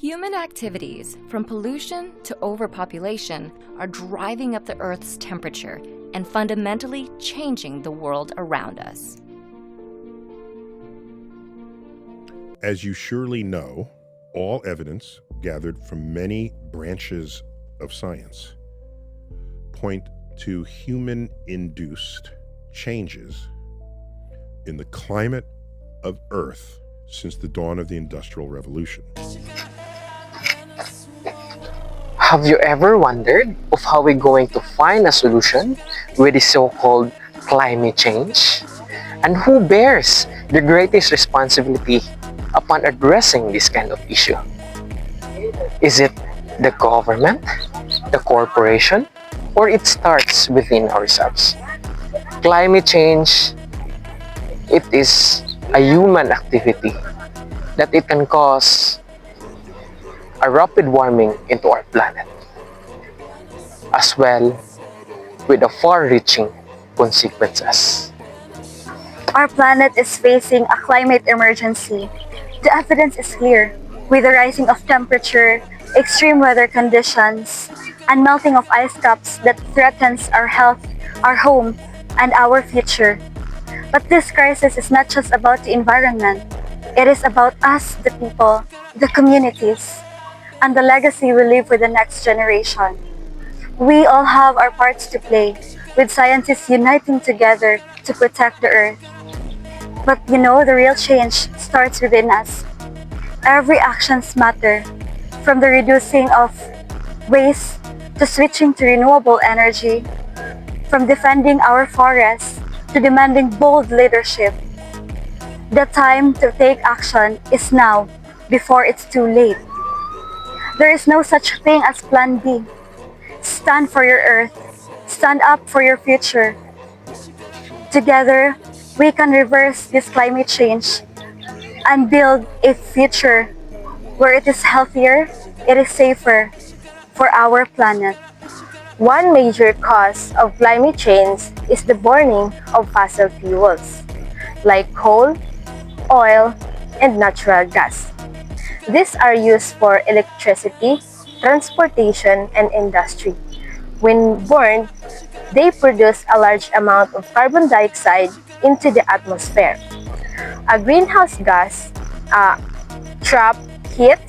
Human activities, from pollution to overpopulation, are driving up the Earth's temperature and fundamentally changing the world around us. As you surely know, all evidence gathered from many branches of science point to human-induced changes in the climate of Earth since the dawn of the Industrial Revolution. Have you ever wondered of how we're going to find a solution with the so-called climate change? And who bears the greatest responsibility upon addressing this kind of issue? Is it the government, the corporation, or it starts within ourselves? Climate change, it is a human activity that it can cause a rapid warming into our planet, as well with the far-reaching consequences. Our planet is facing a climate emergency. The evidence is clear, with the rising of temperature, extreme weather conditions, and melting of ice caps that threatens our health, our home, and our future. But this crisis is not just about the environment. It is about us, the people, the communities, and the legacy we leave for the next generation. We all have our parts to play, with scientists uniting together to protect the Earth. But you know, the real change starts within us. Every actions matter, from the reducing of waste to switching to renewable energy, from defending our forests to demanding bold leadership. The time to take action is now, before it's too late. There is no such thing as Plan B. Stand for your Earth. Stand up for your future. Together, we can reverse this climate change and build a future where it is healthier, it is safer for our planet. One major cause of climate change is the burning of fossil fuels, like coal, oil, and natural gas. These are used for electricity, transportation, and industry. When burned, they produce a large amount of carbon dioxide into the atmosphere. A greenhouse gas trap heat,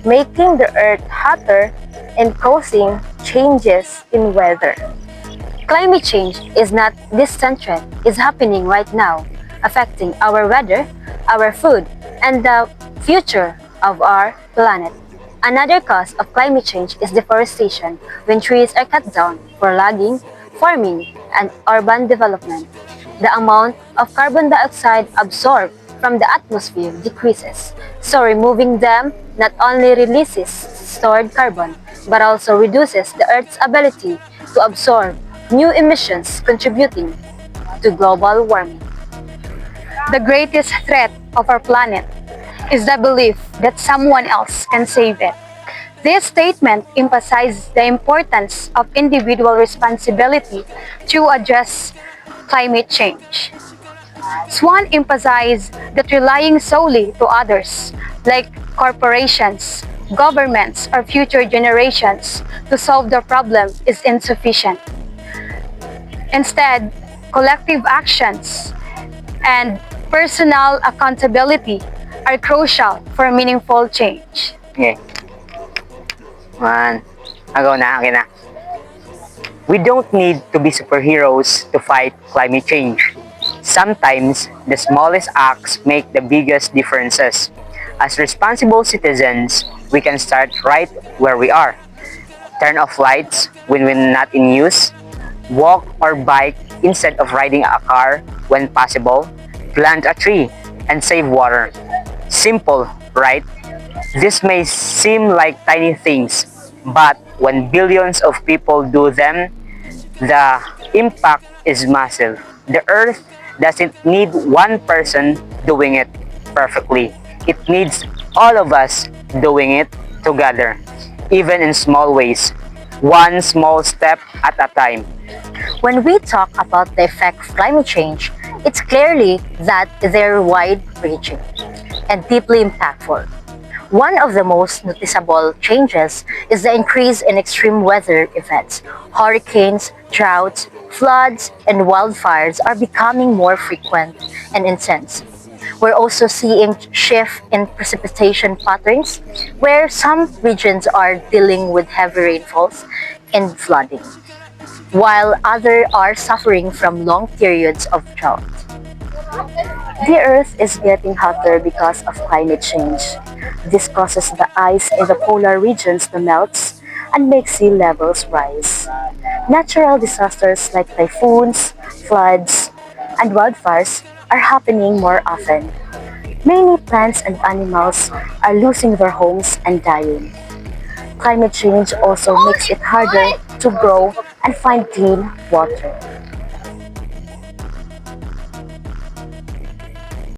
making the earth hotter and causing changes in weather. Climate change is not distant threat, it's happening right now, affecting our weather, our food, and the future of our planet. Another cause of climate change is deforestation, when trees are cut down for logging, farming, and urban development. The amount of carbon dioxide absorbed from the atmosphere decreases, so removing them not only releases stored carbon, but also reduces the Earth's ability to absorb new emissions, contributing to global warming. The greatest threat of our planet is the belief that someone else can save it. This statement emphasizes the importance of individual responsibility to address climate change. Swan emphasized that relying solely to others, like corporations, governments, or future generations, to solve the problem is insufficient. Instead, collective actions and personal accountability are crucial for meaningful change. Okay. Agaw na, okay na. We don't need to be superheroes to fight climate change. Sometimes, the smallest acts make the biggest differences. As responsible citizens, we can start right where we are. Turn off lights when not in use. Walk or bike instead of riding a car when possible. Plant a tree and save water. Simple, right? This may seem like tiny things, but when billions of people do them, the impact is massive. The Earth doesn't need one person doing it perfectly. It needs all of us doing it together, even in small ways, one small step at a time. When we talk about the effect of climate change, it's clearly that they're wide-reaching and deeply impactful. One of the most noticeable changes is the increase in extreme weather events. Hurricanes, droughts, floods, and wildfires are becoming more frequent and intense. We're also seeing shift in precipitation patterns where some regions are dealing with heavy rainfalls and flooding, while others are suffering from long periods of drought. The Earth is getting hotter because of climate change. This causes the ice in the polar regions to melt and make sea levels rise. Natural disasters like typhoons, floods, and wildfires are happening more often. Many plants and animals are losing their homes and dying. Climate change also makes it harder to grow and find clean water.